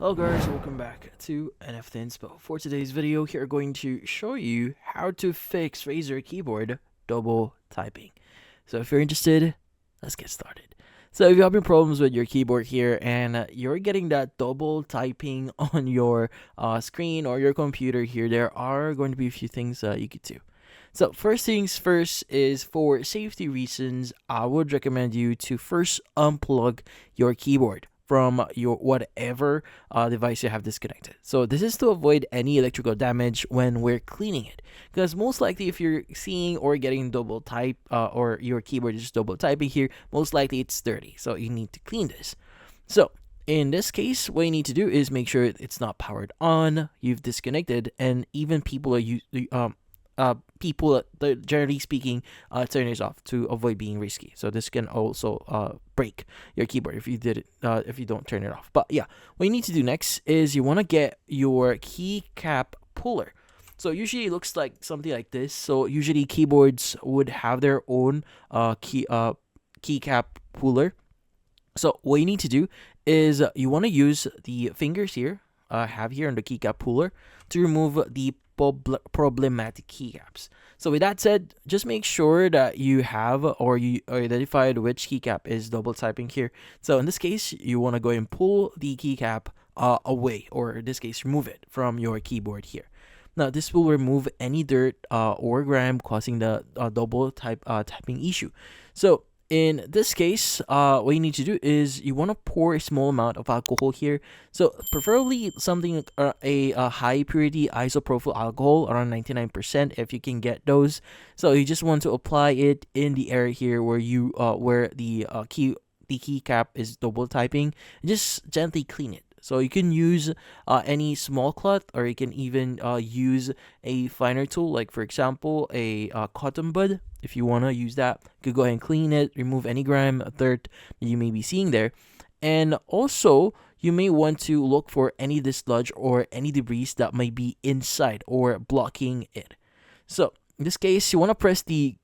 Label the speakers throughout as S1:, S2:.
S1: Hello guys, welcome back to NFT Inspo. For today's video, here we're going to show you how to fix Razer keyboard double typing. So if you're interested, let's get started. So if you're having problems with your keyboard here and you're getting that double typing on your screen or your computer here, there are going to be a few things you could do. So first things first is, for safety reasons, I would recommend you to first unplug your keyboard from your whatever device you have disconnected. So this is to avoid any electrical damage when we're cleaning it, because most likely if you're seeing or getting double type or your keyboard is double typing here, most likely it's dirty, so you need to clean this. So in this case, what you need to do is make sure it's not powered on, you've disconnected, and even people are generally speaking, turn this off to avoid being risky. So this can also break your keyboard if you if you don't turn it off. But yeah, what you need to do next is you want to get your keycap puller. So usually it looks like something like this. So usually keyboards would have their own keycap puller. So what you need to do is you want to use the fingers here, have here on the keycap puller, to remove the problematic keycaps. So with that said, just make sure that you have or you identified which keycap is double typing here. So in this case, you want to go and pull the keycap away, or in this case, remove it from your keyboard here. Now this will remove any dirt or grime causing the double typing issue. So in this case, what you need to do is you want to pour a small amount of alcohol here. So preferably something like a high purity isopropyl alcohol, around 99% if you can get those. So you just want to apply it in the area here where you where the keycap is double typing, and just gently clean it. So you can use any small cloth, or you can even use a finer tool, like for example a cotton bud. If you want to use that, you could go ahead and clean it, remove any grime, dirt that you may be seeing there. And also, you may want to look for any dislodge or any debris that might be inside or blocking it. So in this case, you want to press the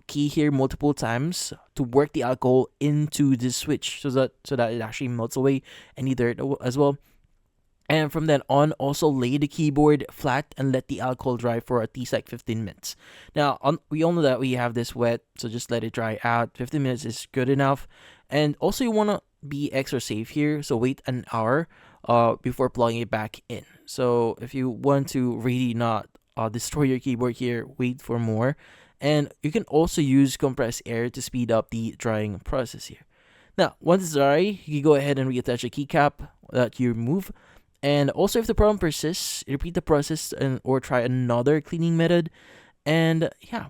S1: key here multiple times to work the alcohol into the switch, so that it actually melts away any dirt as well. And from then on, also lay the keyboard flat and let the alcohol dry for at least like 15 minutes. Now, we all know that we have this wet, so just let it dry out. 15 minutes is good enough. And also, you want to be extra safe here, so wait an hour before plugging it back in. So if you want to really not destroy your keyboard here, wait for more. And you can also use compressed air to speed up the drying process here. Now, once it's dry, you can go ahead and reattach the keycap that you remove. And also, if the problem persists, repeat the process or try another cleaning method. And yeah,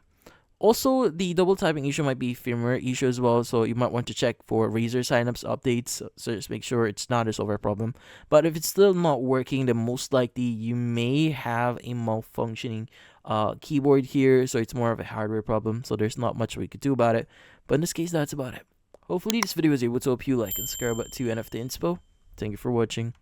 S1: also the double typing issue might be firmware issue as well, so you might want to check for Razer signups updates. So just make sure it's not a software problem. But if it's still not working, then most likely you may have a malfunctioning keyboard here, so it's more of a hardware problem. So there's not much we could do about it. But in this case, that's about it. Hopefully this video was able to help you. Like and subscribe to NFT Inspo. Thank you for watching.